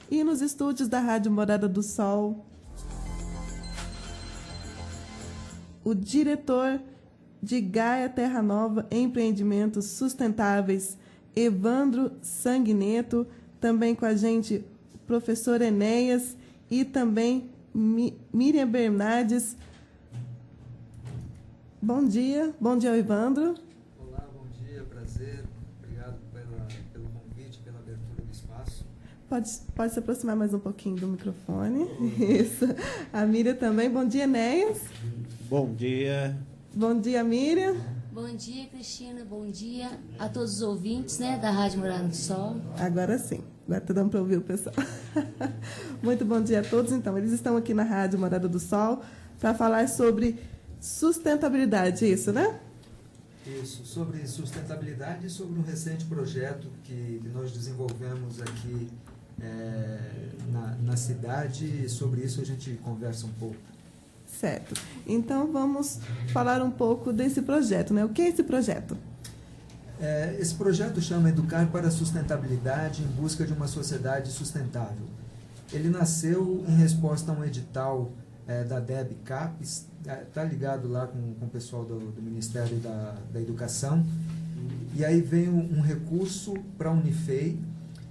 E nos estúdios da Rádio Morada do Sol, o diretor de Gaia Terra Nova Empreendimentos Sustentáveis, Evandro Sanguineto, também com a gente o professor Enéas e também Miriam Bernardes. Bom dia Evandro. Olá, bom dia, prazer, obrigado pelo convite, pela abertura do espaço. Pode se aproximar mais um pouquinho do microfone. Isso. A Miriam também. Bom dia, Enéas. Bom dia. Bom dia, Miriam. Bom dia, Cristina. Bom dia a todos os ouvintes, né, da Rádio Morada do Sol. Agora sim. Agora está dando para ouvir o pessoal. Muito bom dia a todos. Então, eles estão aqui na Rádio Morada do Sol para falar sobre sustentabilidade, isso, né? Isso, sobre sustentabilidade e sobre um recente projeto que nós desenvolvemos aqui na cidade, e sobre isso a gente conversa um pouco. Certo. Então, vamos falar um pouco desse projeto, né? O que é esse projeto? Esse projeto chama Educar para a Sustentabilidade em Busca de uma Sociedade Sustentável. Ele nasceu em resposta a um edital da DEB CAPES, está ligado lá com o pessoal do Ministério da Educação, e aí veio um recurso para a Unifei,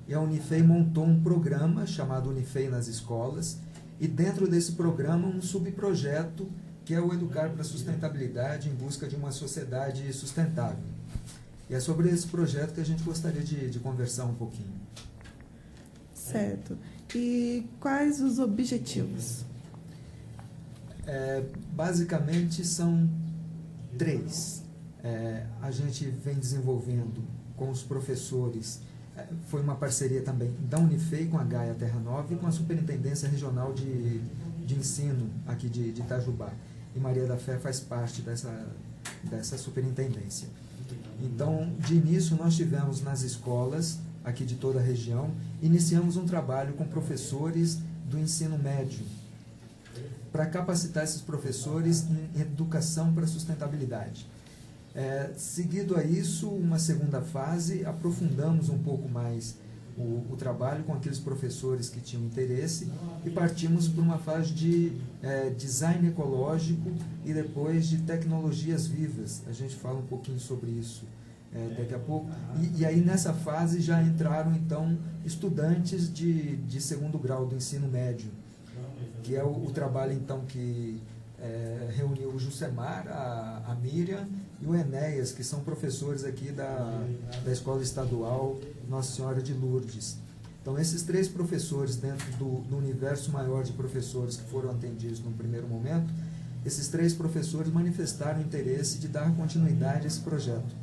e a Unifei montou um programa chamado Unifei nas Escolas, e dentro desse programa um subprojeto que é o Educar para a Sustentabilidade em Busca de uma Sociedade Sustentável. E é sobre esse projeto que a gente gostaria de conversar um pouquinho. Certo. E quais os objetivos? Basicamente são 3. A gente vem desenvolvendo com os professores, foi uma parceria também da Unifei com a Gaia Terra Nova e com a Superintendência Regional de Ensino aqui de Itajubá. E Maria da Fé faz parte dessa superintendência. Então, de início, nós tivemos nas escolas aqui de toda a região, iniciamos um trabalho com professores do ensino médio, para capacitar esses professores em educação para a sustentabilidade. Seguido a isso, uma segunda fase, aprofundamos um pouco mais o trabalho com aqueles professores que tinham interesse e partimos para uma fase de design ecológico e depois de tecnologias vivas. A gente fala um pouquinho sobre isso daqui a pouco. E aí nessa fase já entraram então estudantes de segundo grau do ensino médio, que é o trabalho então que reuniu o Jusemar, a Miriam e o Enéas, que são professores aqui da Escola Estadual Nossa Senhora de Lourdes. Então, esses 3 professores, dentro do universo maior de professores que foram atendidos no primeiro momento, esses 3 professores manifestaram interesse de dar continuidade a esse projeto.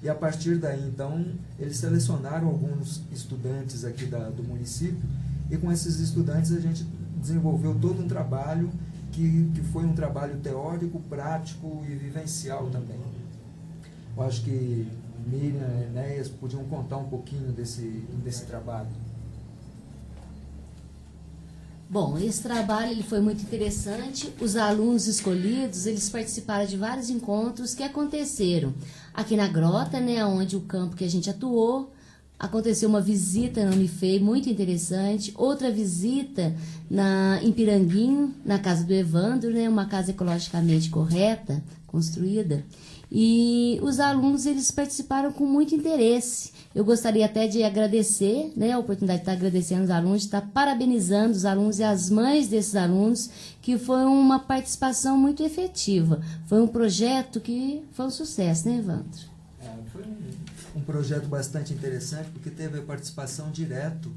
E a partir daí, então, eles selecionaram alguns estudantes aqui do município, e com esses estudantes a gente desenvolveu todo um trabalho que foi um trabalho teórico, prático e vivencial também. Eu acho que Miriam e Enéas podiam contar um pouquinho desse trabalho. Bom, esse trabalho ele foi muito interessante. Os alunos escolhidos, eles participaram de vários encontros que aconteceram aqui na Grota, né, onde o campo que a gente atuou. Aconteceu uma visita na Unifei, muito interessante. Outra visita em Piranguinho, na casa do Evandro, né, uma casa ecologicamente correta, construída. E os alunos, eles participaram com muito interesse. Eu gostaria até de agradecer, né, a oportunidade de estar agradecendo os alunos, de estar parabenizando os alunos e as mães desses alunos, que foi uma participação muito efetiva. Foi um projeto que foi um sucesso, né, Evandro? Foi um projeto bastante interessante, porque teve a participação direta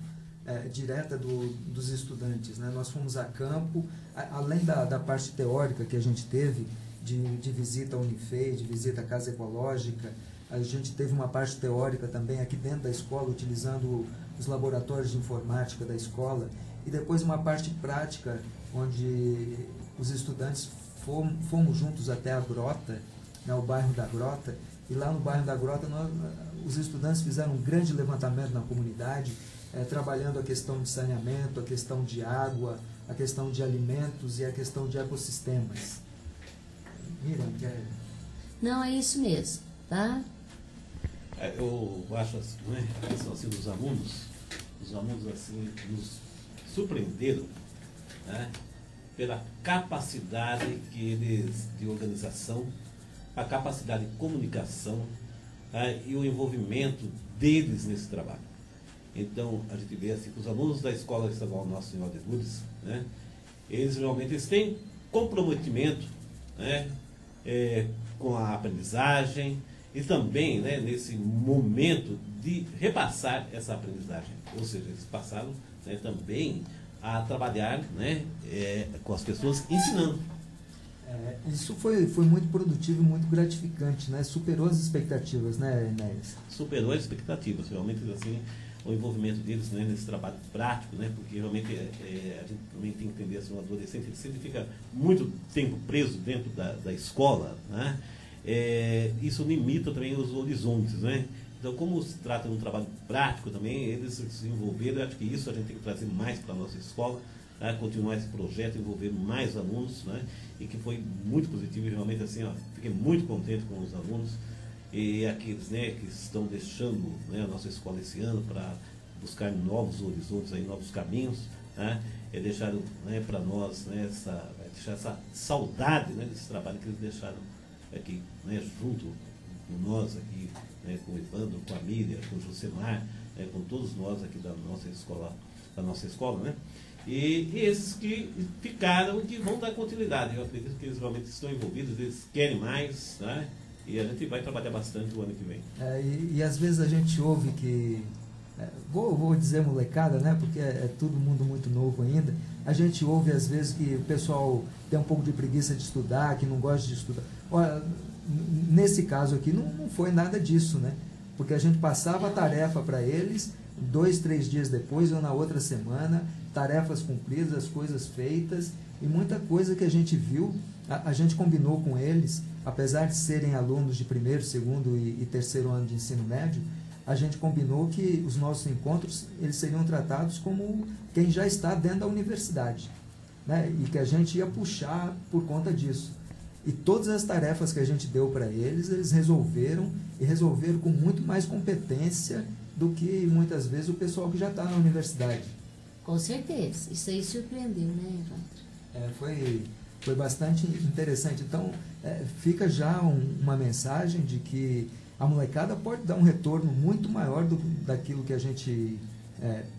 dos estudantes, né? Nós fomos a campo, além da parte teórica que a gente teve, de visita à Unifei, de visita à Casa Ecológica, a gente teve uma parte teórica também aqui dentro da escola, utilizando os laboratórios de informática da escola, e depois uma parte prática, onde os estudantes fomos juntos até a Grota, né, o bairro da Grota, e lá no bairro da Grota os estudantes fizeram um grande levantamento na comunidade, trabalhando a questão de saneamento, a questão de água, a questão de alimentos e a questão de ecossistemas. Miriam, quer... Não, é isso mesmo, tá? Eu acho assim, não é? A questão assim dos alunos assim, nos surpreenderam, né, pela capacidade que eles de organização, a capacidade de comunicação, né, e o envolvimento deles nesse trabalho. Então, a gente vê assim que os alunos da Escola Estadual Nossa Senhora de Lourdes, né, eles realmente têm comprometimento, né, com a aprendizagem e também, né, nesse momento de repassar essa aprendizagem. Ou seja, eles passaram, né, também a trabalhar, né, com as pessoas ensinando. Isso foi muito produtivo e muito gratificante, né? Superou as expectativas, né, Enéas? Superou as expectativas, realmente, assim, o envolvimento deles, né, nesse trabalho prático, né, porque realmente a gente também tem que entender assim, um adolescente, ele sempre fica muito tempo preso dentro da escola, né, isso limita também os horizontes, né. Então, como se trata de um trabalho prático também, eles se envolveram, eu acho que isso a gente tem que trazer mais para a nossa escola, né, continuar esse projeto, envolver mais alunos, né, e que foi muito positivo e realmente assim, ó, fiquei muito contente com os alunos e aqueles, né, que estão deixando, né, a nossa escola esse ano para buscar novos horizontes, aí, novos caminhos, né, e deixaram, né, para nós, né, deixar essa saudade, né, desse trabalho que eles deixaram aqui, né, junto com nós aqui, né, com o Evandro, com a Miriam, com o Josemar, né, com todos nós aqui da nossa escola, né? E esses que ficaram, que vão dar continuidade. Eu acredito que eles realmente estão envolvidos, eles querem mais, né? E a gente vai trabalhar bastante o ano que vem. E às vezes a gente ouve que, vou dizer molecada, né? Porque é todo mundo muito novo ainda. A gente ouve às vezes que o pessoal tem um pouco de preguiça de estudar, que não gosta de estudar. Olha, nesse caso aqui não foi nada disso, né? Porque a gente passava a tarefa para eles, 2, 3 dias depois ou na outra semana, tarefas cumpridas, as coisas feitas, e muita coisa que a gente viu, a gente combinou com eles, apesar de serem alunos de 1º, 2º e 3º ano de ensino médio, a gente combinou que os nossos encontros eles seriam tratados como quem já está dentro da universidade, né? E que a gente ia puxar por conta disso. E todas as tarefas que a gente deu para eles, eles resolveram, e resolveram com muito mais competência do que muitas vezes o pessoal que já está na universidade. Com certeza. Isso aí surpreendeu, né, Evandro? Foi bastante interessante. Então, fica já uma mensagem de que a molecada pode dar um retorno muito maior daquilo que a gente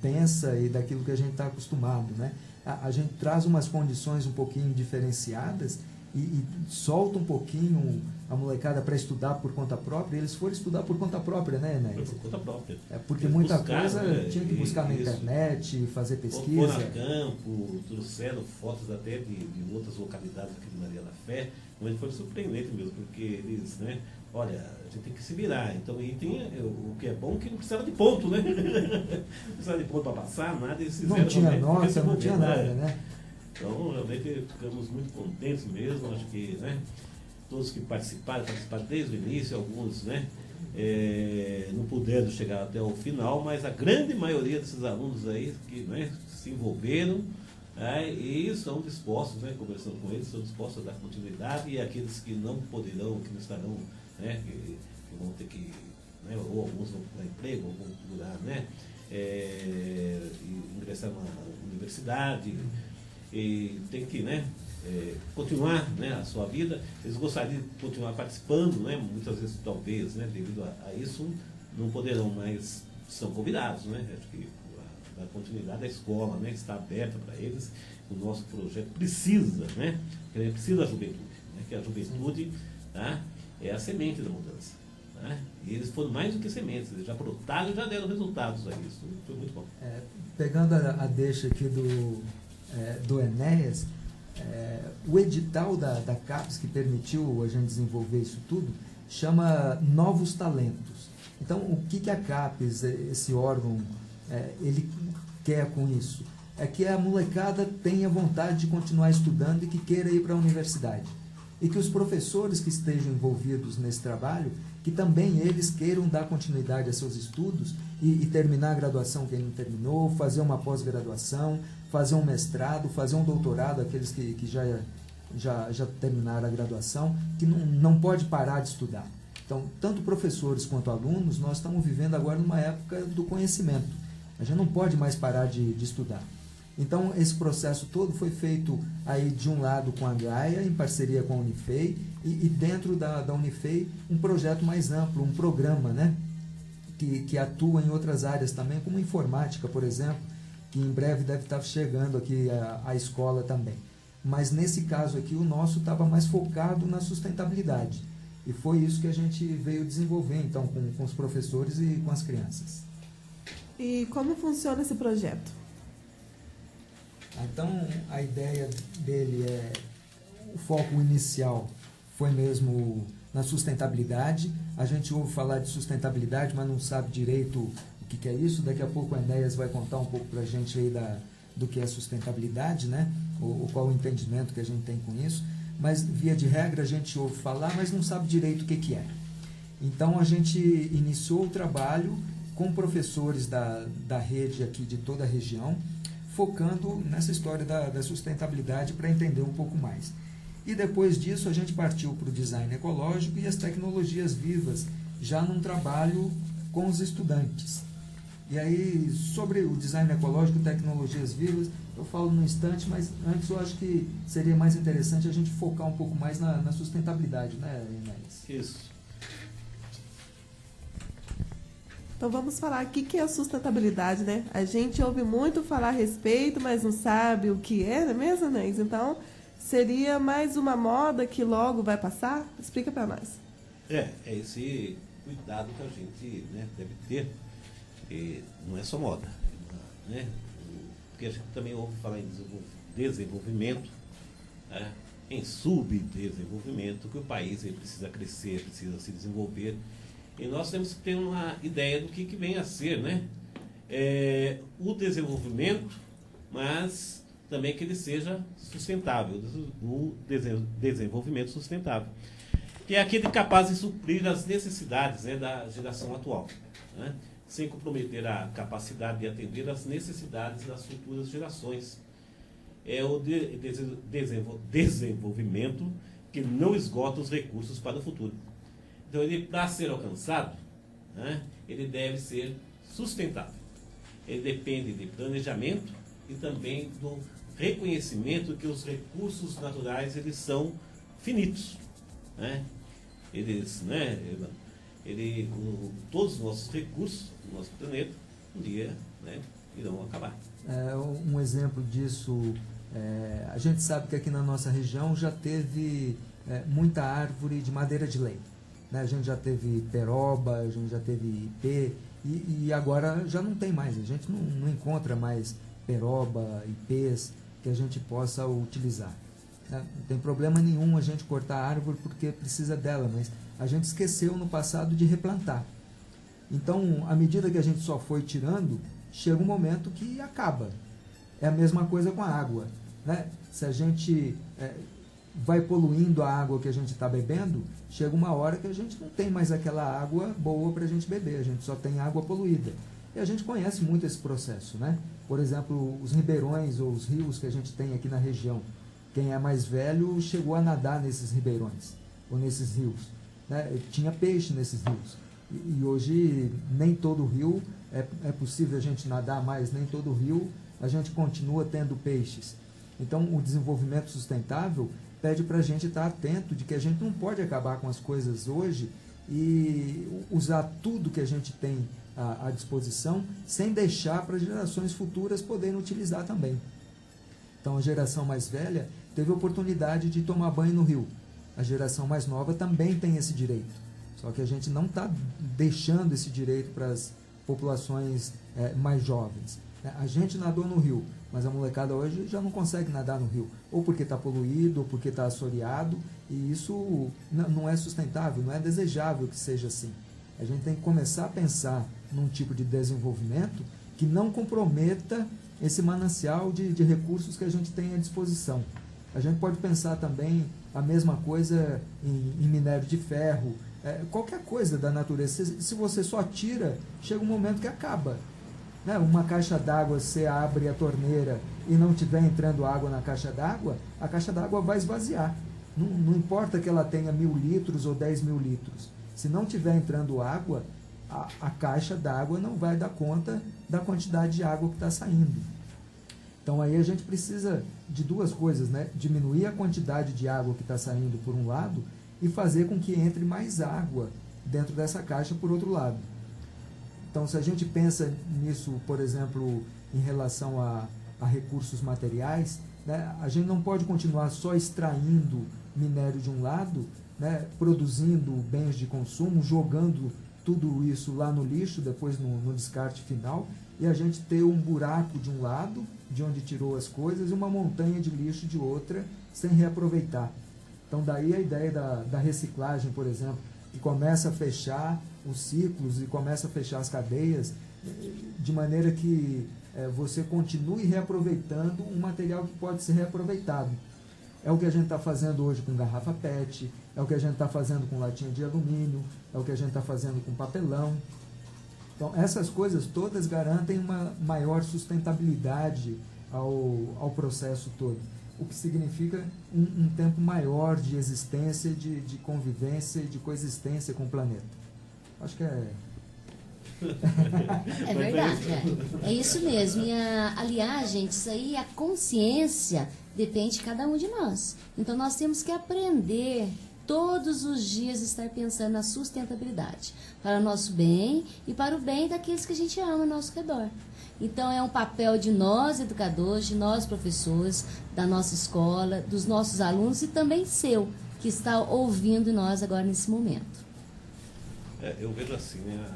pensa e daquilo que a gente está acostumado, né? A gente traz umas condições um pouquinho diferenciadas e solta um pouquinho a molecada para estudar por conta própria. Eles foram estudar por conta própria, né, Enéas? Por conta própria. Porque eles muita coisa tinha que buscar na internet, fazer pesquisa. Foram a campo, trouxeram fotos até de outras localidades aqui de Maria da Fé, mas foi surpreendente mesmo, porque eles, né, olha, a gente tem que se virar. Então, e tem o que é bom que não precisava de ponto, né? Não precisava de ponto para passar, nada. Eles não tinha nota, não tinha nada, né? Então, realmente ficamos muito contentes mesmo. Acho que, né, todos que participaram desde o início, alguns, né, não puderam chegar até o final, mas a grande maioria desses alunos aí que, né, se envolveram, e são dispostos, né, conversando com eles, são dispostos a dar continuidade, e aqueles que não poderão, que não estarão, né, que vão ter que, né, ou alguns vão procurar emprego, ou vão procurar, né, ingressar na universidade, e tem que, né, continuar, né, a sua vida. Eles gostariam de continuar participando, né, muitas vezes talvez, né, devido a isso não poderão, mas são convidados, né. Acho que a continuidade da escola, né, está aberta para eles. O nosso projeto precisa, né, precisa da juventude, né, que a juventude, tá, é a semente da mudança, tá? E eles foram mais do que sementes, eles já brotaram e já deram resultados a isso. Foi muito bom. Pegando a deixa aqui do Enéas, o edital da CAPES, que permitiu a gente desenvolver isso tudo, chama Novos Talentos. Então, o que a CAPES, esse órgão, ele quer com isso? É que a molecada tenha vontade de continuar estudando e que queira ir para a universidade. E que os professores que estejam envolvidos nesse trabalho, que também eles queiram dar continuidade a seus estudos e terminar a graduação quem não terminou, fazer uma pós-graduação, fazer um mestrado, fazer um doutorado, aqueles que já terminaram a graduação, que não pode parar de estudar. Então, tanto professores quanto alunos, nós estamos vivendo agora numa época do conhecimento. A gente não pode mais parar de estudar. Então, esse processo todo foi feito aí de um lado com a Gaia, em parceria com a Unifei, e dentro da Unifei um projeto mais amplo, um programa, né, que atua em outras áreas também, como informática, por exemplo, que em breve deve estar chegando aqui a escola também. Mas nesse caso aqui o nosso estava mais focado na sustentabilidade. E foi isso que a gente veio desenvolver então com os professores e com as crianças. E como funciona esse projeto? Então, a ideia dele o foco inicial foi mesmo na sustentabilidade. A gente ouve falar de sustentabilidade, mas não sabe direito o que é isso. Daqui a pouco o Enéas vai contar um pouco para a gente aí do que é sustentabilidade, né? Ou qual o entendimento que a gente tem com isso. Mas, via de regra, a gente ouve falar, mas não sabe direito o que é. Então, a gente iniciou o trabalho com professores da rede aqui de toda a região, focando nessa história da sustentabilidade para entender um pouco mais. E depois disso a gente partiu para o design ecológico e as tecnologias vivas, já num trabalho com os estudantes. E aí, sobre o design ecológico e tecnologias vivas, eu falo no instante, mas antes eu acho que seria mais interessante a gente focar um pouco mais na sustentabilidade, né, Inês? Isso. Então vamos falar o que é a sustentabilidade, né? A gente ouve muito falar a respeito, mas não sabe o que é, não é mesmo, Inês? Então, seria mais uma moda que logo vai passar? Explica para nós. É esse cuidado que a gente, né, deve ter. E não é só moda, né? Porque a gente também ouve falar em desenvolvimento, né? Em subdesenvolvimento, que o país ele precisa crescer, precisa se desenvolver. E nós temos que ter uma ideia do que vem a ser, né? O desenvolvimento, mas também que ele seja sustentável, o desenvolvimento sustentável, que é aquele capaz de suprir as necessidades, né, da geração atual, né? Sem comprometer a capacidade de atender às necessidades das futuras gerações. É o desenvolvimento que não esgota os recursos para o futuro. Então, ele, para ser alcançado, né, ele deve ser sustentável. Ele depende de planejamento e também do reconhecimento que os recursos naturais eles são finitos, né? Todos os nossos recursos do nosso planeta um dia, né, irão acabar. Um exemplo disso, a gente sabe que aqui na nossa região já teve muita árvore de madeira de lei. A gente já teve peroba, a gente já teve ipê, e agora já não tem mais. A gente não encontra mais peroba, ipês que a gente possa utilizar. Não tem problema nenhum a gente cortar a árvore porque precisa dela, mas a gente esqueceu no passado de replantar. Então, à medida que a gente só foi tirando, chega um momento que acaba. É a mesma coisa com a água, né? Se a gente vai poluindo a água que a gente está bebendo, chega uma hora que a gente não tem mais aquela água boa para a gente beber, a gente só tem água poluída. E a gente conhece muito esse processo, né? Por exemplo, os ribeirões ou os rios que a gente tem aqui na região. Quem é mais velho chegou a nadar nesses ribeirões ou nesses rios, né? Tinha peixe nesses rios. E hoje nem todo rio é possível a gente nadar mais, nem todo rio a gente continua tendo peixes. Então, o desenvolvimento sustentável pede para a gente estar atento de que a gente não pode acabar com as coisas hoje e usar tudo que a gente tem à disposição sem deixar para gerações futuras poderem utilizar também. Então, a geração mais velha teve a oportunidade de tomar banho no rio. A geração mais nova também tem esse direito. Só que a gente não está deixando esse direito para as populações mais jovens. A gente nadou no rio, mas a molecada hoje já não consegue nadar no rio, ou porque está poluído, ou porque está assoreado, e isso não é sustentável, não é desejável que seja assim. A gente tem que começar a pensar num tipo de desenvolvimento que não comprometa esse manancial de recursos que a gente tem à disposição. A gente pode pensar também a mesma coisa em minério de ferro, qualquer coisa da natureza. Se você só tira, chega um momento que acaba. Uma caixa d'água, você abre a torneira e não estiver entrando água na caixa d'água, a caixa d'água vai esvaziar. Não importa que ela tenha 1.000 litros ou 10.000 litros. Se não estiver entrando água, a caixa d'água não vai dar conta da quantidade de água que está saindo. Então aí a gente precisa de duas coisas, né? Diminuir a quantidade de água que está saindo por um lado e fazer com que entre mais água dentro dessa caixa por outro lado. Então, se a gente pensa nisso, por exemplo, em relação a recursos materiais, né, a gente não pode continuar só extraindo minério de um lado, né, produzindo bens de consumo, jogando tudo isso lá no lixo, depois no descarte final, e a gente ter um buraco de um lado, de onde tirou as coisas, e uma montanha de lixo de outra, sem reaproveitar. Então, daí a ideia da reciclagem, por exemplo, que começa a fechar os ciclos e começa a fechar as cadeias, de maneira que você continue reaproveitando um material que pode ser reaproveitado. É o que a gente está fazendo hoje com garrafa PET, é o que a gente está fazendo com latinha de alumínio, é o que a gente está fazendo com papelão. Então, essas coisas todas garantem uma maior sustentabilidade ao processo todo, o que significa um tempo maior de existência, de convivência e de coexistência com o planeta. Acho que é... É verdade, é isso mesmo. E aliás, gente, isso aí, a consciência depende de cada um de nós. Então nós temos que aprender todos os dias estar pensando na sustentabilidade, para o nosso bem e para o bem daqueles que a gente ama ao nosso redor. Então é um papel de nós educadores, de nós professores, da nossa escola, dos nossos alunos e também seu, que está ouvindo nós agora nesse momento. Eu vejo assim, né,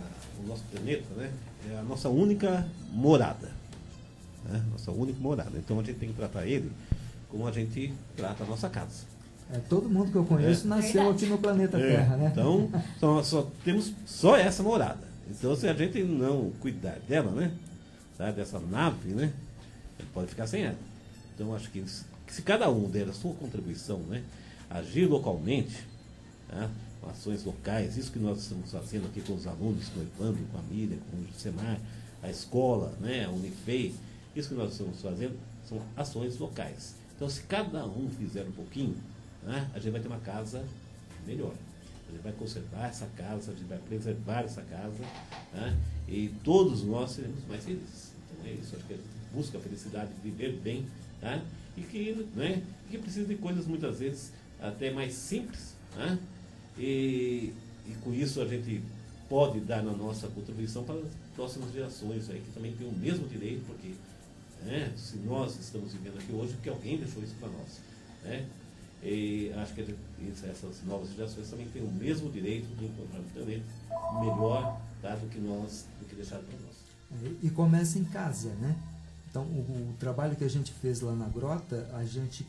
o nosso planeta, né, é a nossa única morada. Né, nossa única morada. Então a gente tem que tratar ele como a gente trata a nossa casa. Todo mundo que eu conheço nasceu aqui no planeta Terra, né? Então, nós só temos só essa morada. Então, se a gente não cuidar dela, né, tá, dessa nave, né, pode ficar sem ela. Então, acho que se cada um der a sua contribuição, né, agir localmente, tá, com ações locais, isso que nós estamos fazendo aqui com os alunos, com o Evandro, com a Miriam, com o Senar, a escola, né, a Unifei, isso que nós estamos fazendo são ações locais. Então, se cada um fizer um pouquinho, né, a gente vai ter uma casa melhor. A gente vai conservar essa casa, a gente vai preservar essa casa, né, e todos nós seremos mais felizes. Então, é isso. Acho que a gente busca a felicidade, viver bem, tá, e que precisa de coisas muitas vezes até mais simples, né, e com isso a gente pode dar na nossa contribuição para as próximas gerações aí, que também têm o mesmo direito, porque, né, se nós estamos vivendo aqui hoje, porque alguém deixou isso para nós, né? E acho que essas novas gerações também têm o mesmo direito de encontrar um planeta melhor, tá, do que deixaram para nós. E começa em casa, né? Então, o trabalho que a gente fez lá na Grota, a gente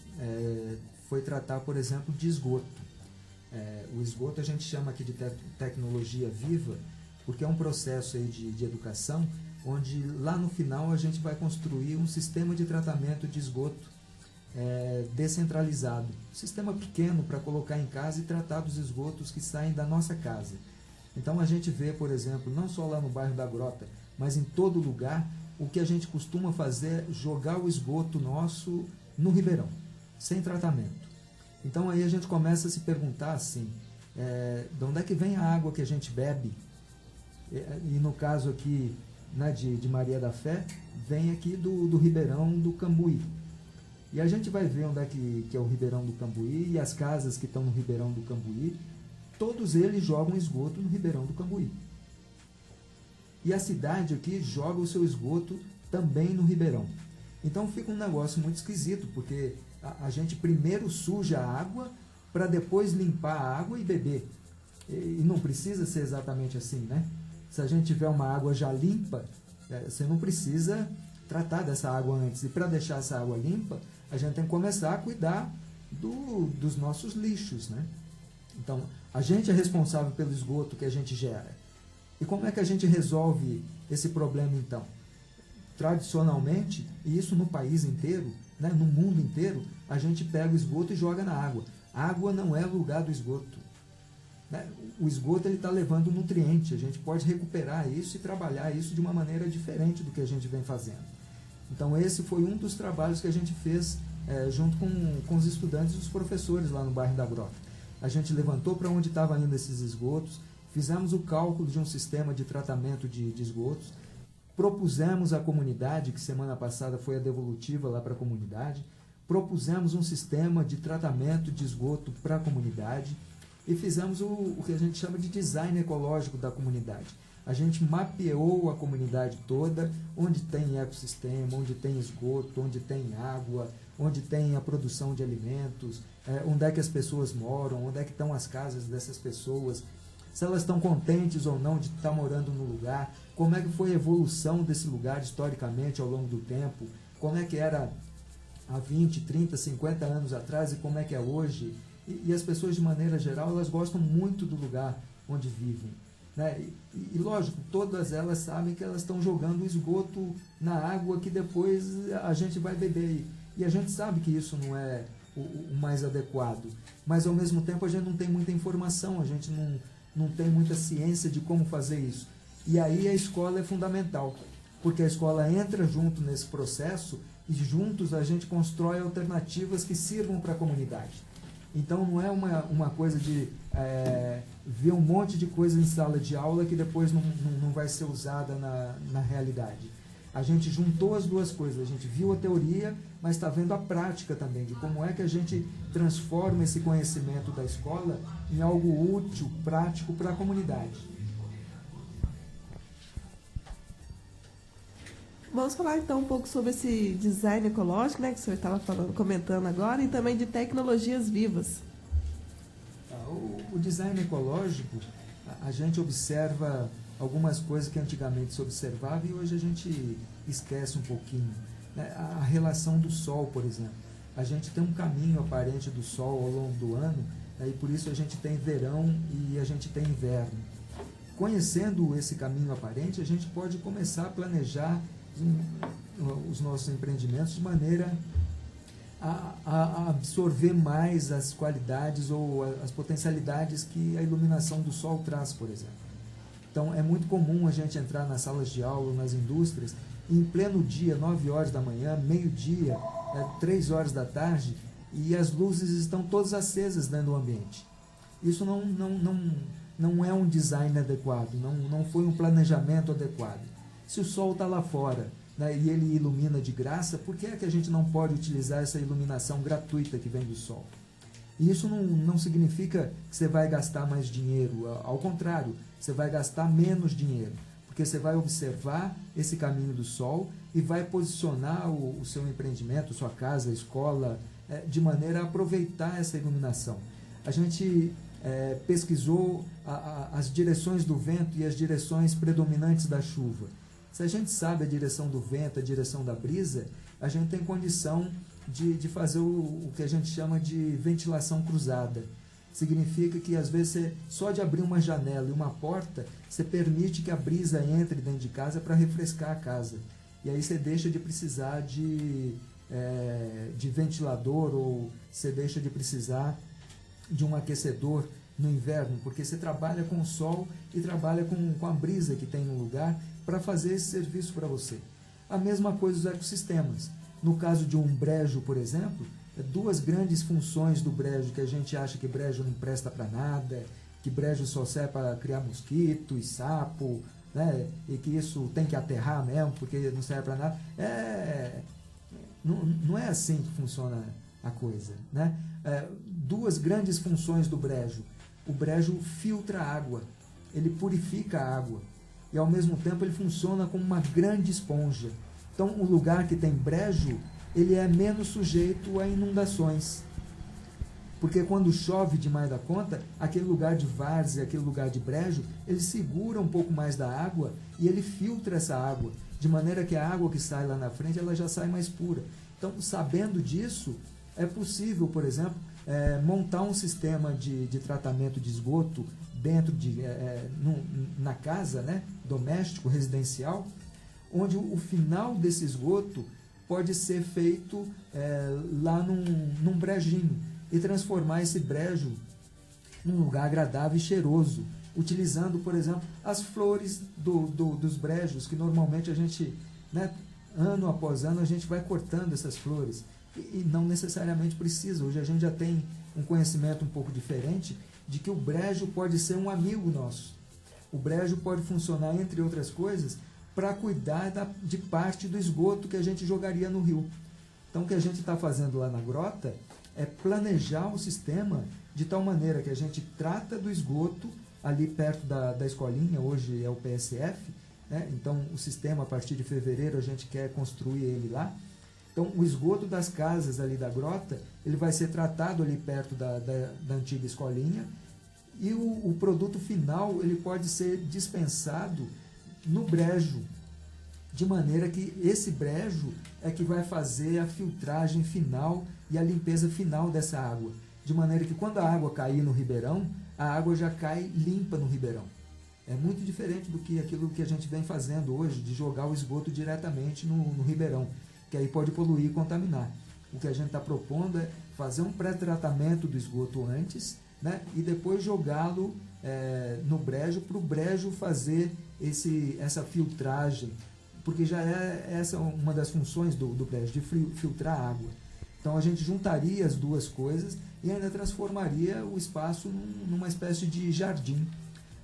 foi tratar, por exemplo, de esgoto. O esgoto a gente chama aqui de tecnologia viva, porque é um processo aí de educação, onde lá no final a gente vai construir um sistema de tratamento de esgoto descentralizado. Sistema pequeno para colocar em casa e tratar dos esgotos que saem da nossa casa. Então a gente vê, por exemplo, não só lá no bairro da Grota, mas em todo lugar, o que a gente costuma fazer é jogar o esgoto nosso no ribeirão, sem tratamento. Então aí a gente começa a se perguntar assim, de onde é que vem a água que a gente bebe? E no caso aqui, né, de Maria da Fé, vem aqui do ribeirão do Cambuí. E a gente vai ver onde é que é o ribeirão do Cambuí e as casas que estão no ribeirão do Cambuí, todos eles jogam esgoto no ribeirão do Cambuí. E a cidade aqui joga o seu esgoto também no ribeirão. Então fica um negócio muito esquisito, porque a gente primeiro suja a água para depois limpar a água e beber. E não precisa ser exatamente assim, né? Se a gente tiver uma água já limpa, você não precisa tratar dessa água antes. E para deixar essa água limpa, a gente tem que começar a cuidar dos nossos lixos, né? Então, a gente é responsável pelo esgoto que a gente gera. E como é que a gente resolve esse problema, então? Tradicionalmente, e isso no país inteiro, né, no mundo inteiro, a gente pega o esgoto e joga na água. A água não é lugar do esgoto. Né? O esgoto está levando nutriente. A gente pode recuperar isso e trabalhar isso de uma maneira diferente do que a gente vem fazendo. Então esse foi um dos trabalhos que a gente fez junto com os estudantes e os professores lá no bairro da Grota. A gente levantou para onde estavam indo esses esgotos, fizemos o cálculo de um sistema de tratamento de esgotos, propusemos à comunidade, que semana passada foi a devolutiva lá para a comunidade, propusemos um sistema de tratamento de esgoto para a comunidade e fizemos o que a gente chama de design ecológico da comunidade. A gente mapeou a comunidade toda, onde tem ecossistema, onde tem esgoto, onde tem água, onde tem a produção de alimentos, onde é que as pessoas moram, onde é que estão as casas dessas pessoas, se elas estão contentes ou não de estar morando no lugar, como é que foi a evolução desse lugar historicamente ao longo do tempo, como é que era há 20, 30, 50 anos atrás e como é que é hoje. E as pessoas, de maneira geral, elas gostam muito do lugar onde vivem, né? E lógico, todas elas sabem que elas estão jogando esgoto na água que depois a gente vai beber. E a gente sabe que isso não é o mais adequado. Mas, ao mesmo tempo, a gente não tem muita informação, a gente não tem muita ciência de como fazer isso. E aí a escola é fundamental, porque a escola entra junto nesse processo e juntos a gente constrói alternativas que sirvam para a comunidade. Então não é uma coisa de ver um monte de coisa em sala de aula que depois não vai ser usada na realidade. A gente juntou as duas coisas, a gente viu a teoria, mas está vendo a prática também, de como é que a gente transforma esse conhecimento da escola em algo útil, prático para a comunidade. Vamos falar então um pouco sobre esse design ecológico, né, que o senhor estava comentando agora, e também de tecnologias vivas. O design ecológico, a gente observa algumas coisas que antigamente se observava e hoje a gente esquece um pouquinho. A relação do sol, por exemplo. A gente tem um caminho aparente do sol ao longo do ano, e por isso a gente tem verão e a gente tem inverno. Conhecendo esse caminho aparente, a gente pode começar a planejar os nossos empreendimentos de maneira a absorver mais as qualidades ou as potencialidades que a iluminação do sol traz, por exemplo. Então, é muito comum a gente entrar nas salas de aula, nas indústrias, e em pleno dia, 9 horas da manhã, meio-dia, 3 horas da tarde, e as luzes estão todas acesas dentro do ambiente. Isso não é um design adequado, não foi um planejamento adequado. Se o sol está lá fora, né, e ele ilumina de graça, por que é que a gente não pode utilizar essa iluminação gratuita que vem do sol? E isso não significa que você vai gastar mais dinheiro, ao contrário, você vai gastar menos dinheiro, porque você vai observar esse caminho do sol e vai posicionar o seu empreendimento, sua casa, a escola, de maneira a aproveitar essa iluminação. A gente pesquisou as direções do vento e as direções predominantes da chuva. Se a gente sabe a direção do vento, a direção da brisa, a gente tem condição de fazer o que a gente chama de ventilação cruzada. Significa que, às vezes, só de abrir uma janela e uma porta, você permite que a brisa entre dentro de casa para refrescar a casa. E aí você deixa de precisar de ventilador, ou você deixa de precisar de um aquecedor no inverno, porque você trabalha com o sol e trabalha com a brisa que tem no lugar para fazer esse serviço para você. A mesma coisa os ecossistemas. No caso de um brejo, por exemplo, duas grandes funções do brejo, que a gente acha que brejo não presta para nada, que brejo só serve para criar mosquito e sapo, né? E que isso tem que aterrar mesmo, porque não serve para nada. Não é assim que funciona a coisa, né? Duas grandes funções do brejo. O brejo filtra a água, ele purifica a água e, ao mesmo tempo, ele funciona como uma grande esponja. Então, o lugar que tem brejo, ele é menos sujeito a inundações. Porque quando chove demais da conta, aquele lugar de várzea, aquele lugar de brejo, ele segura um pouco mais da água e ele filtra essa água, de maneira que a água que sai lá na frente, ela já sai mais pura. Então, sabendo disso, é possível, por exemplo, montar um sistema de tratamento de esgoto dentro na casa, né, doméstico, residencial, onde o final desse esgoto pode ser feito lá num brejinho e transformar esse brejo num lugar agradável e cheiroso, utilizando, por exemplo, as flores dos brejos, que normalmente a gente, né, ano após ano, a gente vai cortando essas flores. E não necessariamente precisa. Hoje a gente já tem um conhecimento um pouco diferente de que o brejo pode ser um amigo nosso. O brejo pode funcionar, entre outras coisas, para cuidar de parte do esgoto que a gente jogaria no rio. Então, o que a gente está fazendo lá na grota é planejar o sistema de tal maneira que a gente trata do esgoto ali perto da escolinha, hoje é o PSF, né? Então, o sistema, a partir de fevereiro, a gente quer construir ele lá. Então, o esgoto das casas ali da grota, ele vai ser tratado ali perto da antiga escolinha, e o produto final ele pode ser dispensado no brejo, de maneira que esse brejo é que vai fazer a filtragem final e a limpeza final dessa água. De maneira que quando a água cair no ribeirão, a água já cai limpa no ribeirão. É muito diferente do que aquilo que a gente vem fazendo hoje, de jogar o esgoto diretamente no ribeirão, que aí pode poluir e contaminar. O que a gente está propondo é fazer um pré-tratamento do esgoto antes, né, e depois jogá-lo no brejo, para o brejo fazer essa filtragem, porque já é essa uma das funções do brejo, de filtrar a água. Então a gente juntaria as duas coisas e ainda transformaria o espaço numa espécie de jardim,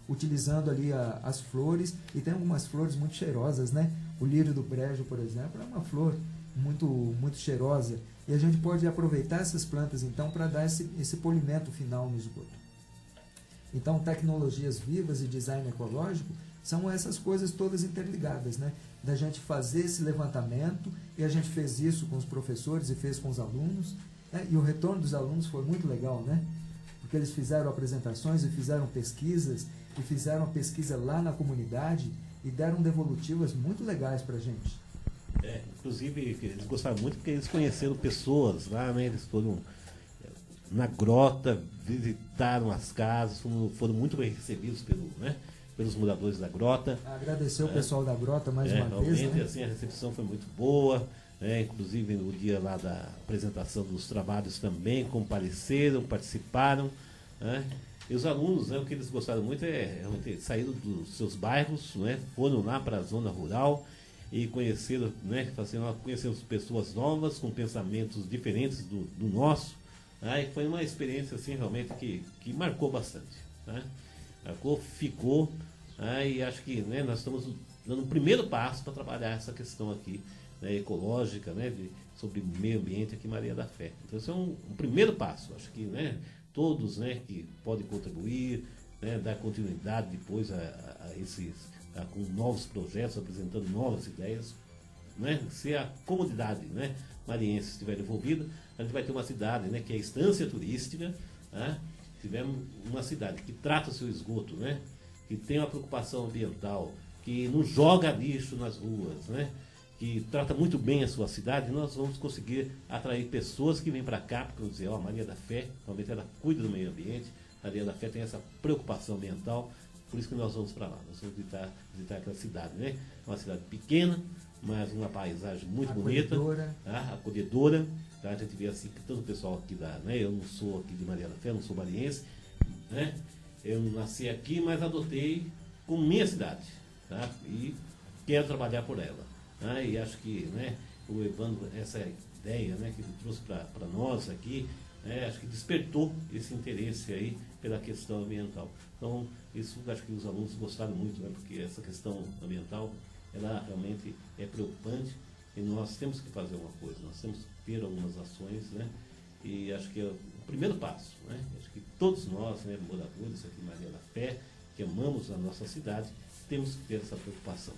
utilizando ali as flores, e tem algumas flores muito cheirosas, né? O lírio do brejo, por exemplo, é uma flor muito, muito cheirosa, e a gente pode aproveitar essas plantas então para dar esse polimento final no esgoto. Então, tecnologias vivas e design ecológico são essas coisas todas interligadas, né? Da gente fazer esse levantamento, e a gente fez isso com os professores e fez com os alunos, né? E o retorno dos alunos foi muito legal, né? Porque eles fizeram apresentações e fizeram pesquisas, e fizeram a pesquisa lá na comunidade e deram devolutivas muito legais para a gente. Inclusive, eles gostaram muito porque eles conheceram pessoas lá, né? Eles foram na grota, visitaram as casas, foram muito bem recebidos pelos moradores da grota. Agradecer o pessoal da grota mais uma vez. Realmente, né? assim, a recepção foi muito boa, né? Inclusive no dia lá da apresentação dos trabalhos também compareceram, participaram, né? E os alunos, né, o que eles gostaram muito é saíram dos seus bairros, né? Foram lá para a zona rural e conheceram, né? Conhecemos pessoas novas, com pensamentos diferentes do nosso. E foi uma experiência assim, realmente que marcou bastante. Né? Marcou, ficou, e acho que, né, nós estamos dando um primeiro passo para trabalhar essa questão aqui, né, ecológica, né, sobre o meio ambiente aqui em Maria da Fé. Então, esse é um primeiro passo. Acho que, né, todos, né, que podem contribuir, né, dar continuidade depois a esses, com novos projetos, apresentando novas ideias, né, se a comunidade, né, mariense estiver envolvida, a gente vai ter uma cidade, né, que é a Estância Turística, né? Tivemos uma cidade que trata o seu esgoto, né, que tem uma preocupação ambiental, que não joga lixo nas ruas, né, que trata muito bem a sua cidade, e nós vamos conseguir atrair pessoas que vêm para cá, porque vão dizer, ó, Maria da Fé, realmente ela cuida do meio ambiente, Maria da Fé tem essa preocupação ambiental, por isso que nós vamos para lá, nós vamos visitar aquela cidade, né, uma cidade pequena, mas uma paisagem muito bonita, tá? Acolhedora, tá? A gente vê assim que todo o pessoal aqui né? Eu não sou aqui de Maria da Fé, não sou mariense, né? Eu nasci aqui, mas adotei como minha cidade, tá? E quero trabalhar por ela, tá? E acho que, né, o Evandro, essa ideia, né, que ele trouxe para nós aqui, né, acho que despertou esse interesse aí pela questão ambiental. Então, isso acho que os alunos gostaram muito, né, porque essa questão ambiental, ela realmente é preocupante, e nós temos que fazer uma coisa, nós temos que ter algumas ações, né? E acho que é o primeiro passo, né? Acho que todos nós, né, moradores aqui em Maria da Fé, que amamos a nossa cidade, temos que ter essa preocupação.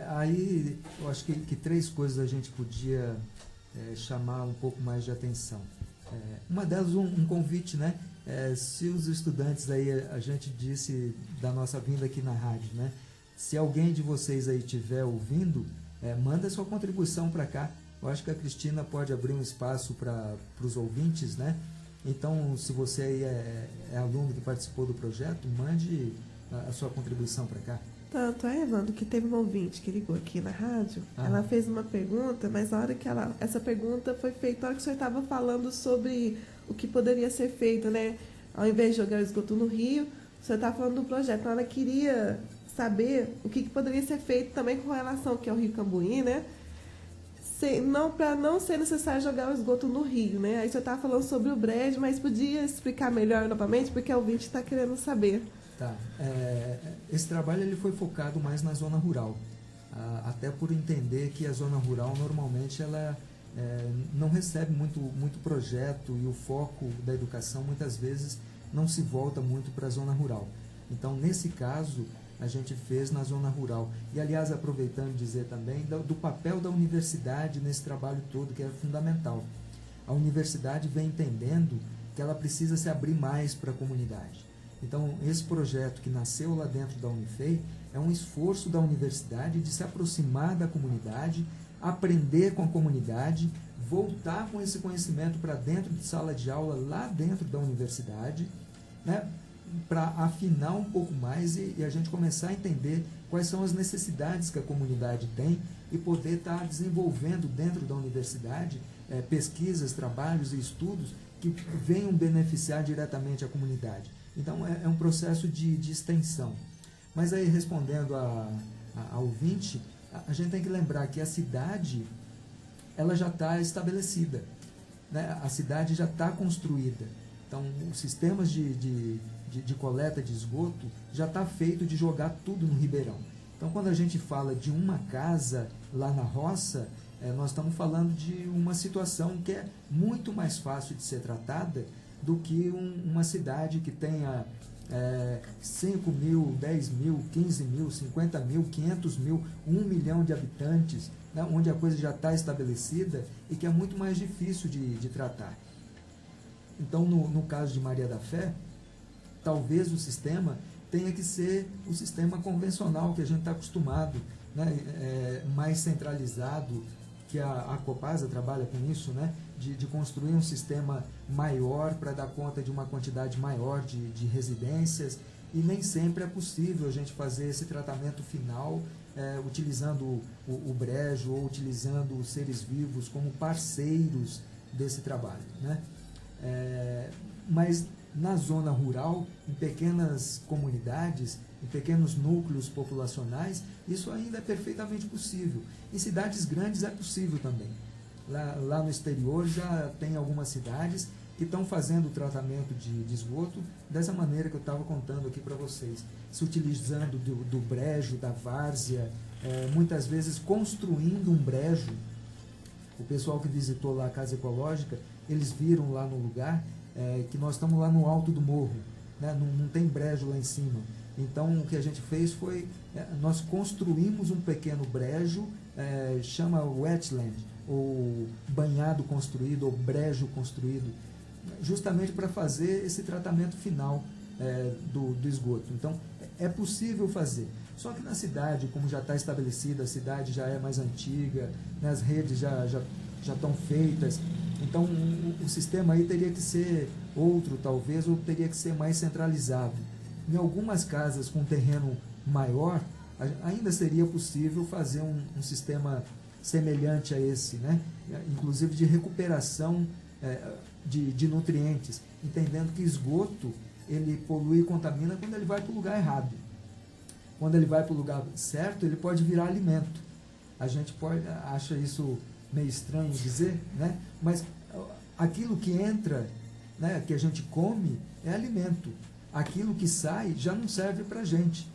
Aí eu acho que três coisas a gente podia chamar um pouco mais de atenção. Uma delas, um convite, né? Se os estudantes aí, a gente disse da nossa vinda aqui na rádio, né? Se alguém de vocês aí estiver ouvindo, manda sua contribuição para cá. Eu acho que a Cristina pode abrir um espaço para os ouvintes, né? Então, se você aí é aluno que participou do projeto, mande a sua contribuição para cá. Tanto Evandro, que teve um ouvinte que ligou aqui na rádio, ela fez uma pergunta, mas na hora que essa pergunta foi feita, na hora que o senhor estava falando sobre o que poderia ser feito, né? Ao invés de jogar o esgoto no rio, o senhor estava falando do projeto, então ela queria saber o que poderia ser feito também com relação que é o Rio Cambuí, né? Para não ser necessário jogar o esgoto no rio, né? Aí você estava falando sobre o brejo, mas podia explicar melhor novamente, porque o ouvinte está querendo saber. Tá. Esse trabalho ele foi focado mais na zona rural, até por entender que a zona rural normalmente ela não recebe muito projeto e o foco da educação muitas vezes não se volta muito para a zona rural. Então, nesse caso, a gente fez na zona rural. E, aliás, aproveitando dizer também do papel da universidade nesse trabalho todo, que é fundamental. A universidade vem entendendo que ela precisa se abrir mais para a comunidade. Então, esse projeto que nasceu lá dentro da Unifei é um esforço da universidade de se aproximar da comunidade, aprender com a comunidade, voltar com esse conhecimento para dentro de sala de aula, lá dentro da universidade, né, para afinar um pouco mais e a gente começar a entender quais são as necessidades que a comunidade tem e poder estar desenvolvendo dentro da universidade pesquisas, trabalhos e estudos que venham beneficiar diretamente a comunidade. Então, é um processo de extensão. Mas aí, respondendo ao ouvinte, a gente tem que lembrar que a cidade ela já está estabelecida, né? A cidade já está construída. Então, os sistemas de coleta de esgoto já está feito de jogar tudo no ribeirão. Então, quando a gente fala de uma casa lá na roça, nós estamos falando de uma situação que é muito mais fácil de ser tratada do que uma cidade que tenha 5 mil, 10 mil, 15 mil, 50 mil, 500 mil, 1 milhão de habitantes, né, onde a coisa já está estabelecida e que é muito mais difícil de tratar. Então, no caso de Maria da Fé, talvez o sistema tenha que ser o sistema convencional que a gente está acostumado, né, mais centralizado, que a Copasa trabalha com isso, né, de construir um sistema maior para dar conta de uma quantidade maior de residências, e nem sempre é possível a gente fazer esse tratamento final utilizando o brejo ou utilizando os seres vivos como parceiros desse trabalho, né? Mas na zona rural, em pequenas comunidades, em pequenos núcleos populacionais, isso ainda é perfeitamente possível. Em cidades grandes é possível também. Lá no exterior já tem algumas cidades que estão fazendo o tratamento de esgoto dessa maneira que eu estava contando aqui para vocês, se utilizando do brejo, da várzea, muitas vezes construindo um brejo. O pessoal que visitou lá a Casa Ecológica, eles viram lá no lugar que nós estamos lá no alto do morro, né? Não tem brejo lá em cima. Então, o que a gente fez foi, nós construímos um pequeno brejo, chama wetland, ou banhado construído, ou brejo construído, justamente para fazer esse tratamento final do esgoto. Então, é possível fazer. Só que na cidade, como já está estabelecida, a cidade já é mais antiga, né, as redes já estão feitas, então o sistema aí teria que ser outro, talvez, ou teria que ser mais centralizado. Em algumas casas com terreno maior, ainda seria possível fazer um sistema semelhante a esse, né? Inclusive de recuperação de nutrientes, entendendo que esgoto ele polui e contamina quando ele vai para o lugar errado. Quando ele vai para o lugar certo, ele pode virar alimento. A gente acha isso meio estranho dizer, né? Mas aquilo que entra, né, que a gente come, é alimento. Aquilo que sai já não serve para a gente,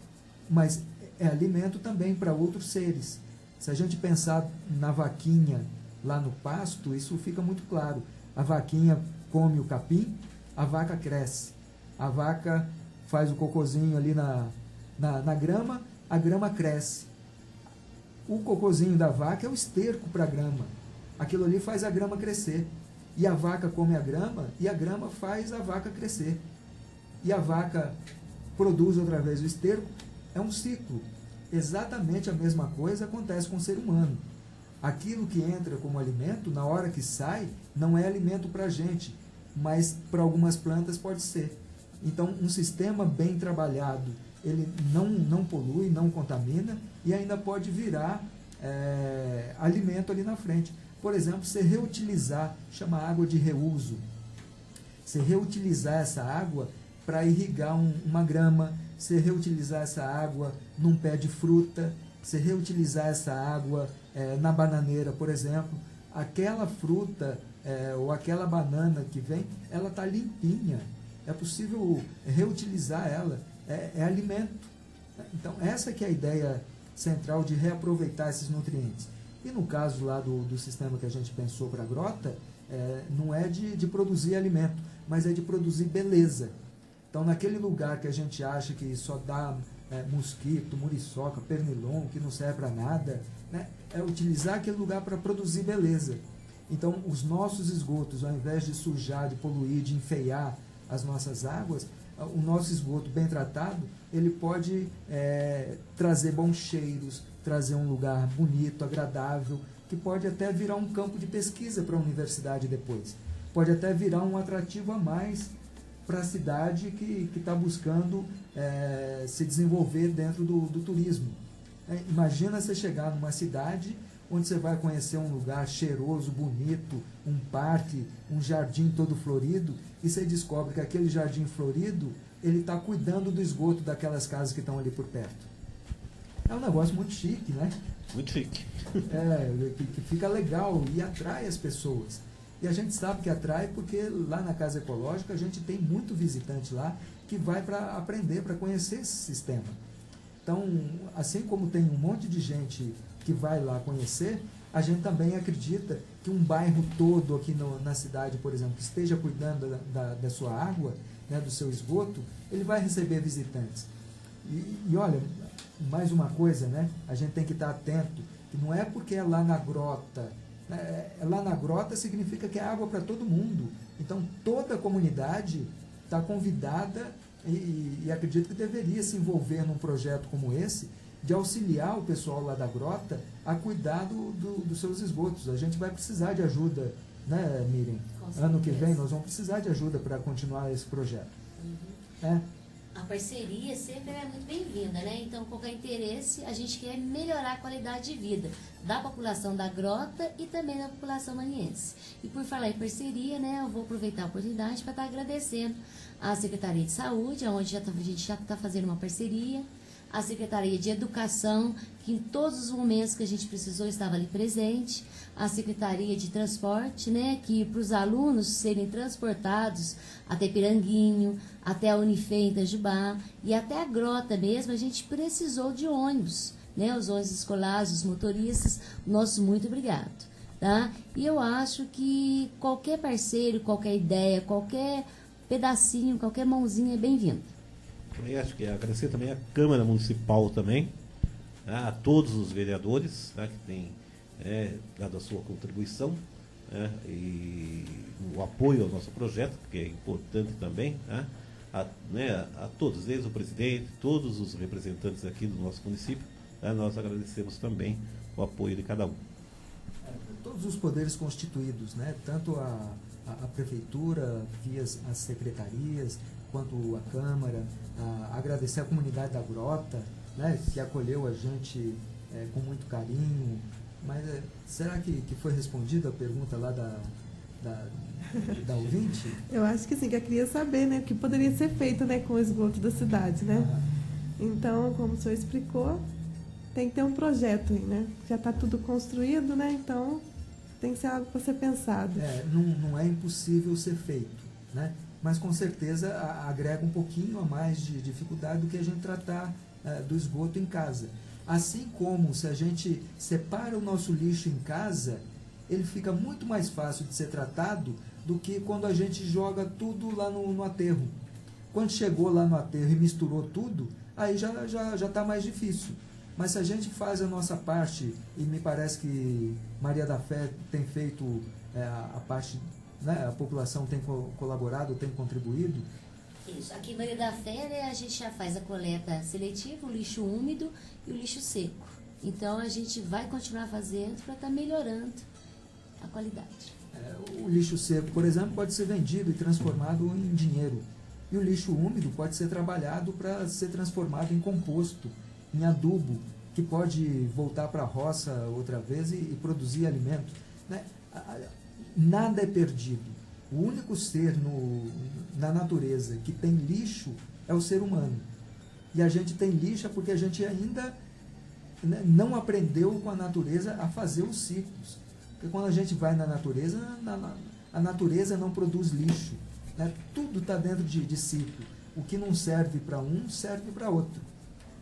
mas é alimento também para outros seres. Se a gente pensar na vaquinha lá no pasto, isso fica muito claro. A vaquinha come o capim, a vaca cresce. A vaca faz o cocôzinho ali na grama, a grama cresce. O cocôzinho da vaca é o esterco para a grama. Aquilo ali faz a grama crescer. E a vaca come a grama, e a grama faz a vaca crescer. E a vaca produz outra vez o esterco. É um ciclo. Exatamente a mesma coisa acontece com o ser humano. Aquilo que entra como alimento, na hora que sai, não é alimento para a gente, mas para algumas plantas pode ser. Então, um sistema bem trabalhado, ele não polui, não contamina e ainda pode virar alimento ali na frente. Por exemplo, você reutilizar, chama água de reuso. Você reutilizar essa água para irrigar uma grama, você reutilizar essa água num pé de fruta, você reutilizar essa água na bananeira, por exemplo. Aquela fruta ou aquela banana que vem, ela está limpinha. É possível reutilizar ela. é alimento. Então, essa que é a ideia central de reaproveitar esses nutrientes. E no caso lá do sistema que a gente pensou para a grota, não é de produzir alimento, mas é de produzir beleza. Então, naquele lugar que a gente acha que só dá mosquito, muriçoca, pernilongo, que não serve para nada, né, é utilizar aquele lugar para produzir beleza. Então, os nossos esgotos, ao invés de sujar, de poluir, de enfeiar as nossas águas, o nosso esgoto bem tratado, ele pode trazer bons cheiros, trazer um lugar bonito, agradável, que pode até virar um campo de pesquisa para a universidade depois. Pode até virar um atrativo a mais para a cidade que está buscando se desenvolver dentro do turismo. Imagina você chegar numa cidade onde você vai conhecer um lugar cheiroso, bonito, um parque, um jardim todo florido, e você descobre que aquele jardim florido, ele está cuidando do esgoto daquelas casas que estão ali por perto. É um negócio muito chique, né? Muito chique. Que fica legal e atrai as pessoas. E a gente sabe que atrai porque lá na Casa Ecológica a gente tem muito visitante lá que vai para aprender, para conhecer esse sistema. Então, assim como tem um monte de gente que vai lá conhecer, a gente também acredita que um bairro todo aqui na cidade, por exemplo, que esteja cuidando da sua água, né, do seu esgoto, ele vai receber visitantes. E olha, mais uma coisa, né, a gente tem que estar atento, que não é porque é lá na grota, lá na grota significa que é água para todo mundo. Então, toda a comunidade está convidada e acredito que deveria se envolver num projeto como esse, de auxiliar o pessoal lá da grota a cuidar dos seus esgotos. A gente vai precisar de ajuda, né, Miriam? Ano que vem nós vamos precisar de ajuda para continuar esse projeto. A parceria sempre é muito bem-vinda, né? Então, qualquer interesse, a gente quer melhorar a qualidade de vida da população da grota e também da população maniense. E por falar em parceria, né, eu vou aproveitar a oportunidade para estar agradecendo à Secretaria de Saúde, onde a gente já está fazendo uma parceria, a Secretaria de Educação, que em todos os momentos que a gente precisou estava ali presente, a Secretaria de Transporte, né, que para os alunos serem transportados até Piranguinho, até a Unifê em Itajubá e até a grota mesmo, a gente precisou de ônibus, né, os ônibus escolares, os motoristas, nosso muito obrigado, tá? E eu acho que qualquer parceiro, qualquer ideia, qualquer pedacinho, qualquer mãozinha é bem-vindo. Também acho que agradecer também à Câmara Municipal também, né, a todos os vereadores, né, que têm dado a sua contribuição, né, e o apoio ao nosso projeto, que é importante também, né, a todos, desde o presidente, todos os representantes aqui do nosso município, né, nós agradecemos também o apoio de cada um. Todos os poderes constituídos, né, tanto a prefeitura, via as secretarias, quanto a Câmara, agradecer a comunidade da Grota, né, que acolheu a gente com muito carinho. Mas será que foi respondida a pergunta lá da ouvinte? Eu acho que sim, que eu queria saber, né, o que poderia ser feito, né, com o esgoto da cidade, né? Então, como o senhor explicou, tem que ter um projeto aí, né? Já está tudo construído, né? Então, tem que ser algo para ser pensado. Não é impossível ser feito, né? Mas com certeza agrega um pouquinho a mais de dificuldade do que a gente tratar do esgoto em casa. Assim como se a gente separa o nosso lixo em casa, ele fica muito mais fácil de ser tratado do que quando a gente joga tudo lá no aterro. Quando chegou lá no aterro e misturou tudo, aí já está mais difícil. Mas se a gente faz a nossa parte, e me parece que Maria da Fé tem feito a parte, né, a população tem colaborado, tem contribuído. Isso. Aqui em Maria da Fé, né, a gente já faz a coleta seletiva, o lixo úmido e o lixo seco. Então, a gente vai continuar fazendo para estar melhorando a qualidade. O lixo seco, por exemplo, pode ser vendido e transformado em dinheiro. E o lixo úmido pode ser trabalhado para ser transformado em composto, em adubo, que pode voltar para a roça outra vez e produzir alimento, né? Nada é perdido. O único ser na natureza que tem lixo é o ser humano. E a gente tem lixo porque a gente ainda, né, não aprendeu com a natureza a fazer os ciclos. Porque quando a gente vai na natureza, a natureza não produz lixo, né? Tudo está dentro de ciclo. o que não serve para um, serve para outro.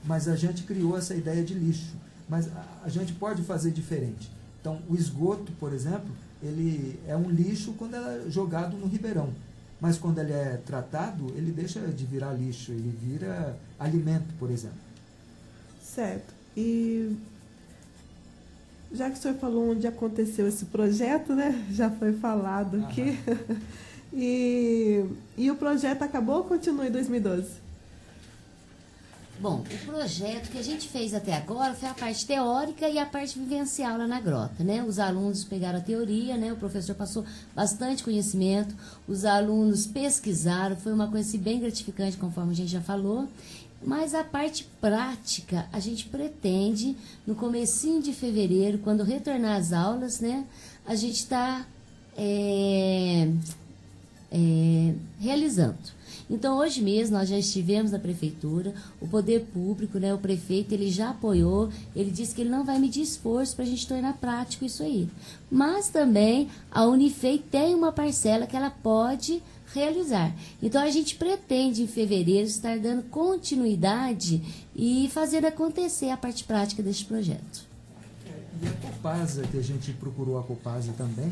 Mas a gente criou essa ideia de lixo. Mas a gente pode fazer diferente. Então, o esgoto, por exemplo, ele é um lixo quando é jogado no ribeirão. Mas quando ele é tratado, ele deixa de virar lixo, ele vira alimento, por exemplo. Certo. E já que o senhor falou onde aconteceu esse projeto, né? Já foi falado aqui. E o projeto acabou ou continua em 2012? Bom, o projeto que a gente fez até agora foi a parte teórica e a parte vivencial lá na grota, né? Os alunos pegaram a teoria, né? O professor passou bastante conhecimento, os alunos pesquisaram, foi uma coisa assim, bem gratificante, conforme a gente já falou. Mas a parte prática, a gente pretende, no comecinho de fevereiro, quando retornar às aulas, né? A gente está realizando. Então, hoje mesmo, nós já estivemos na prefeitura, o poder público, né, o prefeito, ele já apoiou, ele disse que ele não vai medir esforço para a gente tornar prático isso aí. Mas também a Unifei tem uma parcela que ela pode realizar. Então, a gente pretende, em fevereiro, estar dando continuidade e fazendo acontecer a parte prática deste projeto. E a Copasa, que a gente procurou a Copasa também,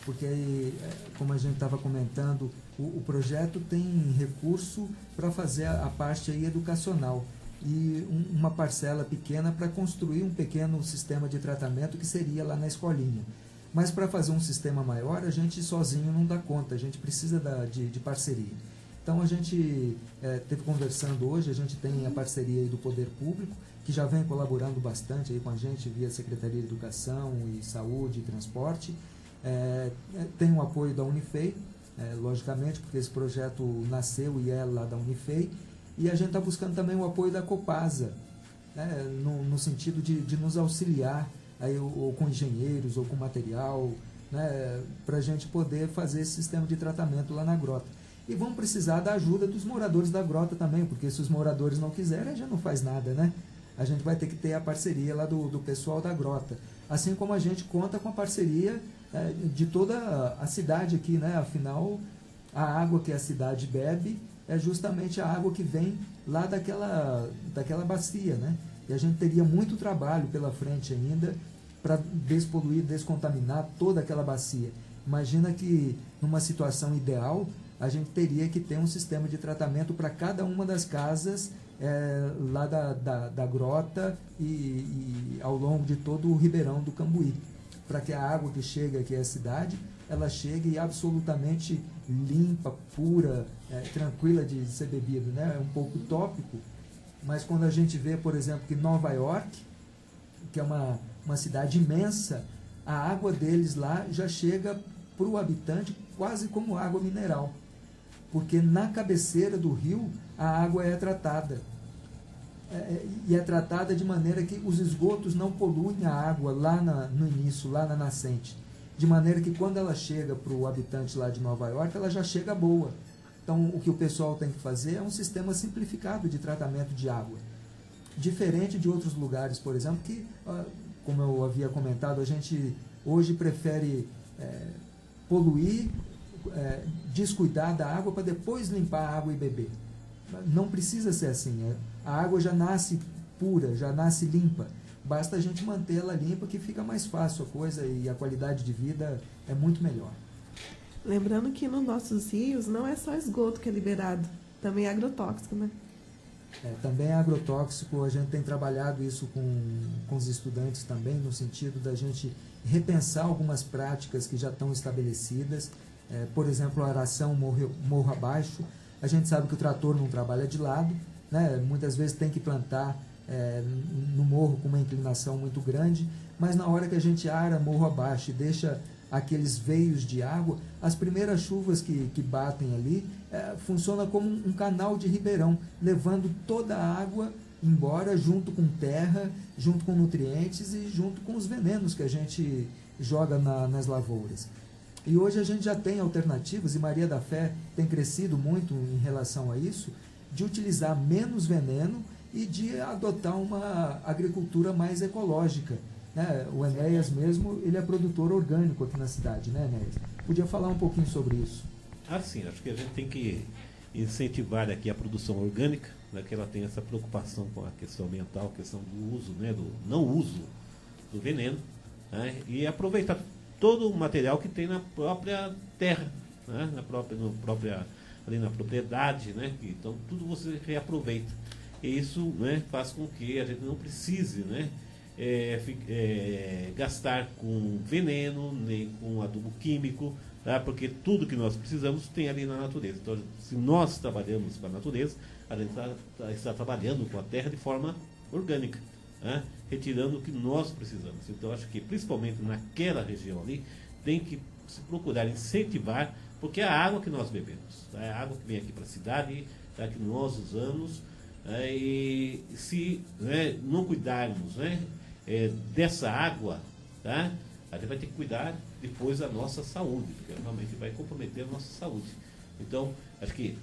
porque, como a gente estava comentando, o projeto tem recurso para fazer a parte aí educacional e uma parcela pequena para construir um pequeno sistema de tratamento que seria lá na escolinha. Mas para fazer um sistema maior, a gente sozinho não dá conta, a gente precisa de parceria. Então, a gente teve conversando hoje, a gente tem a parceria aí do Poder Público, que já vem colaborando bastante aí com a gente via Secretaria de Educação e Saúde e Transporte. Tem o apoio da Unifei, logicamente, porque esse projeto nasceu e é lá da Unifei, e a gente está buscando também o apoio da Copasa, né, no sentido de nos auxiliar, aí, ou com engenheiros, ou com material, né, para a gente poder fazer esse sistema de tratamento lá na grota. E vamos precisar da ajuda dos moradores da grota também, porque se os moradores não quiserem, a gente não faz nada, né? A gente vai ter que ter a parceria lá do pessoal da grota. Assim como a gente conta com a parceria de toda a cidade aqui, né? Afinal, a água que a cidade bebe é justamente a água que vem lá daquela bacia, né? E a gente teria muito trabalho pela frente ainda para despoluir, descontaminar toda aquela bacia. Imagina que numa situação ideal, a gente teria que ter um sistema de tratamento para cada uma das casas lá da grota e ao longo de todo o ribeirão do Cambuí, para que a água que chega aqui à cidade, ela chegue absolutamente limpa, pura, tranquila de ser bebida, né? É um pouco utópico, mas quando a gente vê, por exemplo, que Nova York, que é uma cidade imensa, a água deles lá já chega para o habitante quase como água mineral, porque na cabeceira do rio a água é tratada. E é tratada de maneira que os esgotos não poluem a água lá no início, lá na nascente. De maneira que quando ela chega para o habitante lá de Nova York, ela já chega boa. Então, o que o pessoal tem que fazer é um sistema simplificado de tratamento de água. Diferente de outros lugares, por exemplo, que, como eu havia comentado, a gente hoje prefere poluir, descuidar da água para depois limpar a água e beber. Não precisa ser assim. A água já nasce pura, já nasce limpa. Basta a gente manter ela limpa que fica mais fácil a coisa e a qualidade de vida é muito melhor. Lembrando que nos nossos rios não é só esgoto que é liberado, também é agrotóxico, né? Também é agrotóxico, a gente tem trabalhado isso com os estudantes também, no sentido da gente repensar algumas práticas que já estão estabelecidas. Por exemplo, a aração morro abaixo. A gente sabe que o trator não trabalha de lado, né? Muitas vezes tem que plantar no morro com uma inclinação muito grande, mas na hora que a gente ara morro abaixo e deixa aqueles veios de água, as primeiras chuvas que batem ali funciona como um canal de ribeirão, levando toda a água embora junto com terra, junto com nutrientes e junto com os venenos que a gente joga nas lavouras. E hoje a gente já tem alternativas, e Maria da Fé tem crescido muito em relação a isso, de utilizar menos veneno e de adotar uma agricultura mais ecológica, né? O Enéas mesmo, ele é produtor orgânico aqui na cidade, né, Enéas? Podia falar um pouquinho sobre isso? Sim, acho que a gente tem que incentivar aqui a produção orgânica, né, que ela tem essa preocupação com a questão ambiental, a questão do uso, né, do não uso do veneno, né, e aproveitar todo o material que tem na própria terra, né, ali na propriedade, né, então tudo você reaproveita. E isso, né, faz com que a gente não precise, né, gastar com veneno, nem com adubo químico, tá? Porque tudo que nós precisamos tem ali na natureza. Então, se nós trabalhamos com a natureza, a gente está trabalhando com a terra de forma orgânica, né? Retirando o que nós precisamos. Então, acho que principalmente naquela região ali, tem que se procurar incentivar, porque é a água que nós bebemos, tá? É a água que vem aqui para a cidade, tá? Que nós usamos, e se, né, não cuidarmos, né, dessa água, tá? A gente vai ter que cuidar depois da nossa saúde, porque realmente vai comprometer a nossa saúde. Então, acho que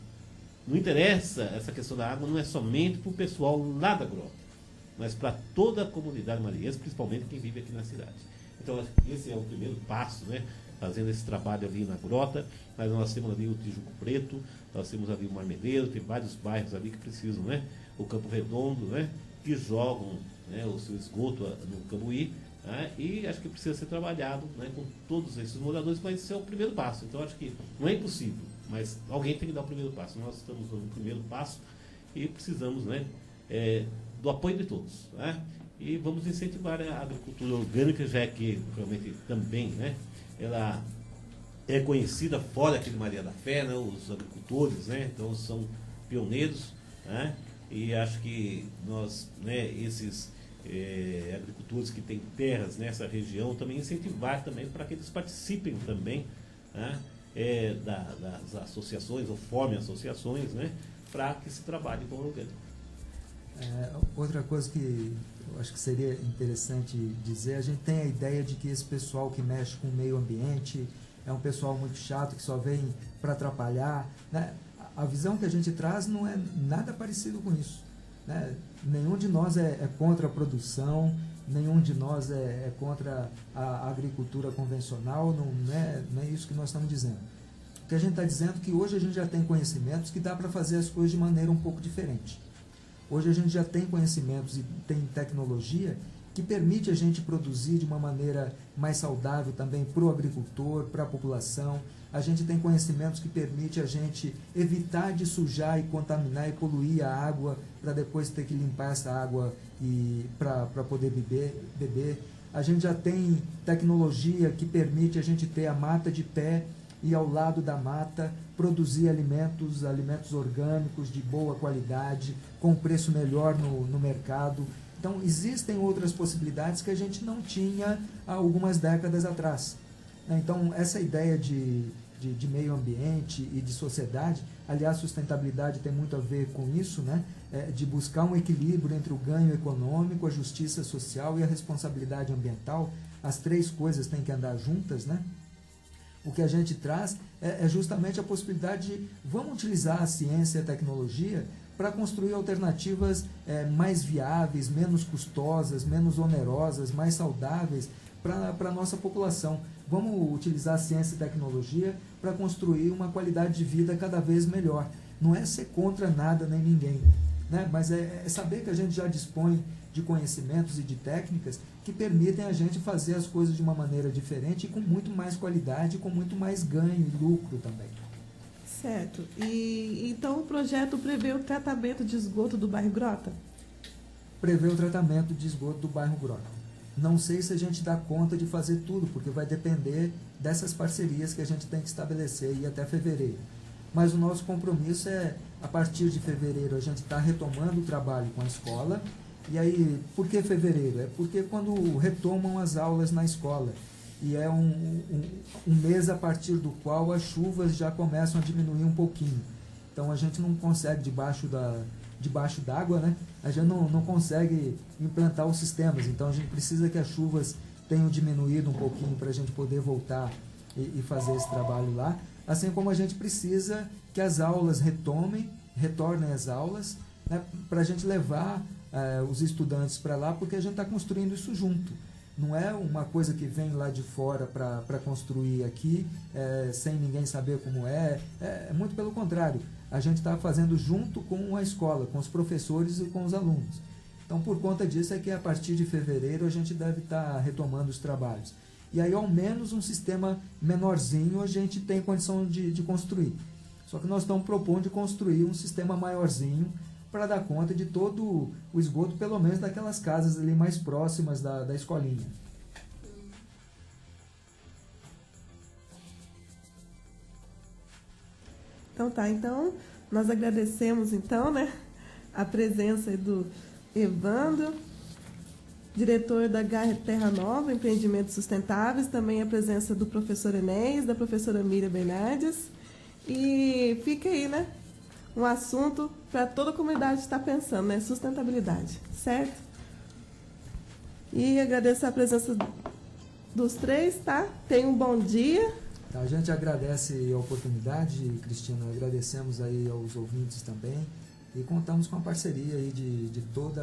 não interessa, essa questão da água não é somente para o pessoal lá da grota, mas para toda a comunidade maranhense, principalmente quem vive aqui na cidade. Então, acho que esse é o primeiro passo, né? Fazendo esse trabalho ali na grota, mas nós temos ali o Tijuco Preto, nós temos ali o Marmeleiro, tem vários bairros ali que precisam, né? O Campo Redondo, né? Que jogam, né, o seu esgoto no Cambuí, né? E acho que precisa ser trabalhado, né, com todos esses moradores, mas esse é o primeiro passo. Então acho que não é impossível, mas alguém tem que dar o primeiro passo. Nós estamos dando o primeiro passo e precisamos, né, do apoio de todos, né? E vamos incentivar a agricultura orgânica, já que realmente também, né, ela é conhecida fora aqui de Maria da Fé, né, os agricultores, né, então são pioneiros, né? E acho que nós, né, esses agricultores que têm terras nessa região, também incentivar também para que eles participem também, né, das associações, ou formem associações, né, para que se trabalhe com o orgânico. Outra coisa que eu acho que seria interessante dizer, a gente tem a ideia de que esse pessoal que mexe com o meio ambiente é um pessoal muito chato, que só vem para atrapalhar, né? A visão que a gente traz não é nada parecido com isso, né? Nenhum de nós é contra a produção, nenhum de nós é contra a agricultura convencional, não é isso que nós estamos dizendo. O que a gente está dizendo é que hoje a gente já tem conhecimentos que dá para fazer as coisas de maneira um pouco diferente. Hoje a gente já tem conhecimentos e tem tecnologia que permite a gente produzir de uma maneira mais saudável também para o agricultor, para a população. A gente tem conhecimentos que permite a gente evitar de sujar e contaminar e poluir a água para depois ter que limpar essa água para poder beber. A gente já tem tecnologia que permite a gente ter a mata de pé e ao lado da mata produzir alimentos orgânicos de boa qualidade, com preço melhor no mercado. Então, existem outras possibilidades que a gente não tinha há algumas décadas atrás. Então, essa ideia de meio ambiente e de sociedade, aliás, sustentabilidade tem muito a ver com isso, né? De buscar um equilíbrio entre o ganho econômico, a justiça social e a responsabilidade ambiental. As três coisas têm que andar juntas, né? O que a gente traz é justamente a possibilidade de vamos utilizar a ciência e a tecnologia para construir alternativas mais viáveis, menos custosas, menos onerosas, mais saudáveis para a nossa população. Vamos utilizar a ciência e tecnologia para construir uma qualidade de vida cada vez melhor. Não é ser contra nada nem ninguém, né? Mas é saber que a gente já dispõe de conhecimentos e de técnicas que permitem a gente fazer as coisas de uma maneira diferente e com muito mais qualidade, com muito mais ganho e lucro também. Certo. E então o projeto prevê o tratamento de esgoto do bairro Grota? Prevê o tratamento de esgoto do bairro Grota. Não sei se a gente dá conta de fazer tudo, porque vai depender dessas parcerias que a gente tem que estabelecer e até fevereiro. Mas o nosso compromisso a partir de fevereiro, a gente está retomando o trabalho com a escola. E aí, por que fevereiro? É porque quando retomam as aulas na escola. E é um mês a partir do qual as chuvas já começam a diminuir um pouquinho. Então a gente não consegue, debaixo d'água, né? A gente não consegue implantar os sistemas. Então a gente precisa que as chuvas tenham diminuído um pouquinho para a gente poder voltar e fazer esse trabalho lá. Assim como a gente precisa que as aulas retornem às aulas, né? Para a gente levar os estudantes para lá, porque a gente está construindo isso junto. Não é uma coisa que vem lá de fora para construir aqui, sem ninguém saber como é. É muito pelo contrário. a gente está fazendo junto com a escola, com os professores e com os alunos. Então, por conta disso, é que a partir de fevereiro a gente deve estar retomando os trabalhos. E aí, ao menos, um sistema menorzinho a gente tem condição de construir. Só que nós estamos propondo de construir um sistema maiorzinho para dar conta de todo o esgoto, pelo menos daquelas casas ali mais próximas da escolinha. Então tá, então nós agradecemos então, né, a presença aí do Evandro, diretor da GAE Terra Nova, Empreendimentos Sustentáveis, também a presença do professor Enéas, da professora Miriam Bernardes. E fica aí, né, um assunto para toda a comunidade estar pensando, né, sustentabilidade, certo? E agradeço a presença dos três, tá? Tenham um bom dia. A gente agradece a oportunidade, Cristina, agradecemos aí aos ouvintes também e contamos com a parceria aí de toda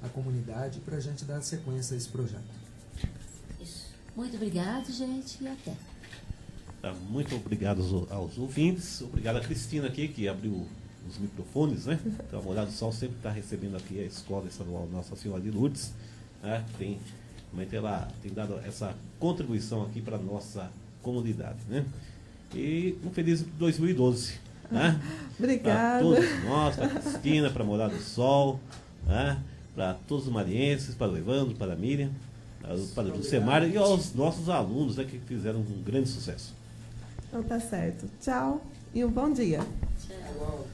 a comunidade para a gente dar sequência a esse projeto. Isso. Muito obrigado, gente, e até. Muito obrigado aos ouvintes, obrigado a Cristina aqui, que abriu os microfones, né? Então, a Morada do Sol sempre está recebendo aqui a Escola Estadual Nossa Senhora de Lourdes, né? Ela tem dado essa contribuição aqui para a nossa comunidade, né? E um feliz 2012, né? Obrigada. Para todos nós, para a Cristina, para a Morada do Sol, né? Para todos os marienses, para o Evandro, para a Miriam, para o Jusemar e aos nossos alunos, né, que fizeram um grande sucesso. Então tá certo. Tchau e um bom dia. Tchau.